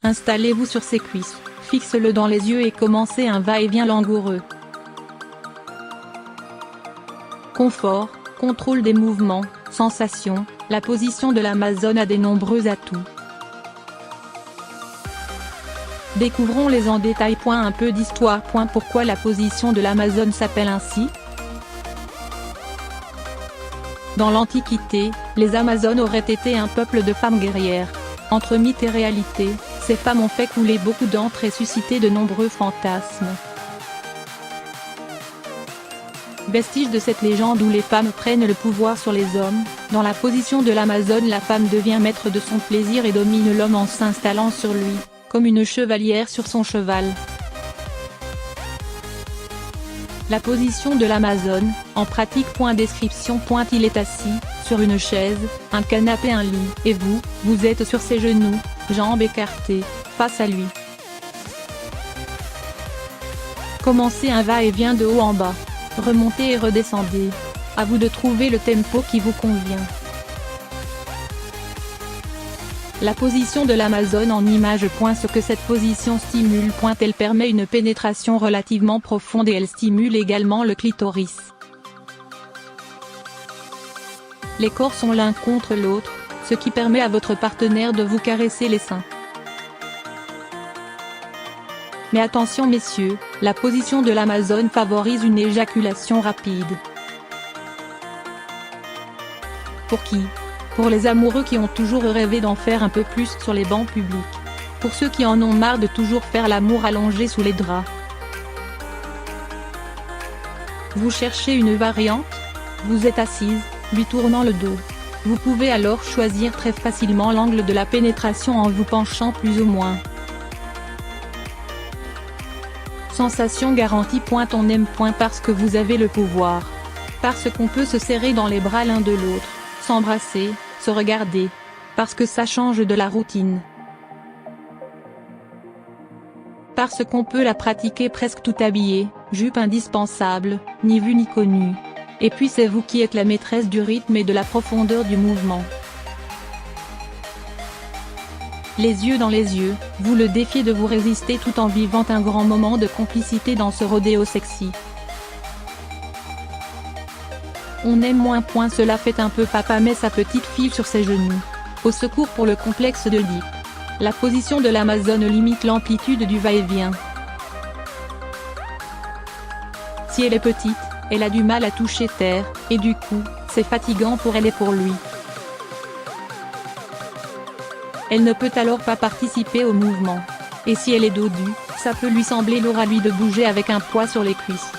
Installez-vous sur ses cuisses, fixe-le dans les yeux et commencez un va-et-vient langoureux. Confort, contrôle des mouvements, sensation, la position de l'Amazone a de nombreux atouts. Découvrons-les en détail. Un peu d'histoire. Pourquoi la position de l'Amazone s'appelle ainsi? Dans l'Antiquité, les Amazones auraient été un peuple de femmes guerrières. Entre mythe et réalité, ces femmes ont fait couler beaucoup d'encre et suscité de nombreux fantasmes. Vestige de cette légende où les femmes prennent le pouvoir sur les hommes, dans la position de l'Amazone la femme devient maître de son plaisir et domine l'homme en s'installant sur lui, comme une chevalière sur son cheval. La position de l'Amazone, en pratique. Description. Il est assis, sur une chaise, un canapé, un lit, et vous êtes sur ses genoux, jambes écartées, face à lui. Commencez un va-et-vient de haut en bas. Remontez et redescendez. À vous de trouver le tempo qui vous convient. La position de l'Amazone en image. Ce que cette position stimule. Elle permet une pénétration relativement profonde et elle stimule également le clitoris. Les corps sont l'un contre l'autre, ce qui permet à votre partenaire de vous caresser les seins. Mais attention messieurs, la position de l'Amazone favorise une éjaculation rapide. Pour qui? Pour les amoureux qui ont toujours rêvé d'en faire un peu plus sur les bancs publics. Pour ceux qui en ont marre de toujours faire l'amour allongé sous les draps. Vous cherchez une variante? Vous êtes assise, lui tournant le dos. Vous pouvez alors choisir très facilement l'angle de la pénétration en vous penchant plus ou moins. Sensation garantie. On aime. Parce que vous avez le pouvoir. Parce qu'on peut se serrer dans les bras l'un de l'autre, s'embrasser, se regarder. Parce que ça change de la routine. Parce qu'on peut la pratiquer presque tout habillé, jupe indispensable, ni vue ni connue. Et puis c'est vous qui êtes la maîtresse du rythme et de la profondeur du mouvement. Les yeux dans les yeux, vous le défiez de vous résister tout en vivant un grand moment de complicité dans ce rodéo sexy. On aime moins. Cela fait un peu papa met sa petite fille sur ses genoux. Au secours pour le complexe de l'Oedipe. La position de l'Amazone limite l'amplitude du va-et-vient. Si elle est petite, elle a du mal à toucher terre, et du coup, c'est fatigant pour elle et pour lui. Elle ne peut alors pas participer au mouvement. Et si elle est dodue, ça peut lui sembler lourd à lui de bouger avec un poids sur les cuisses.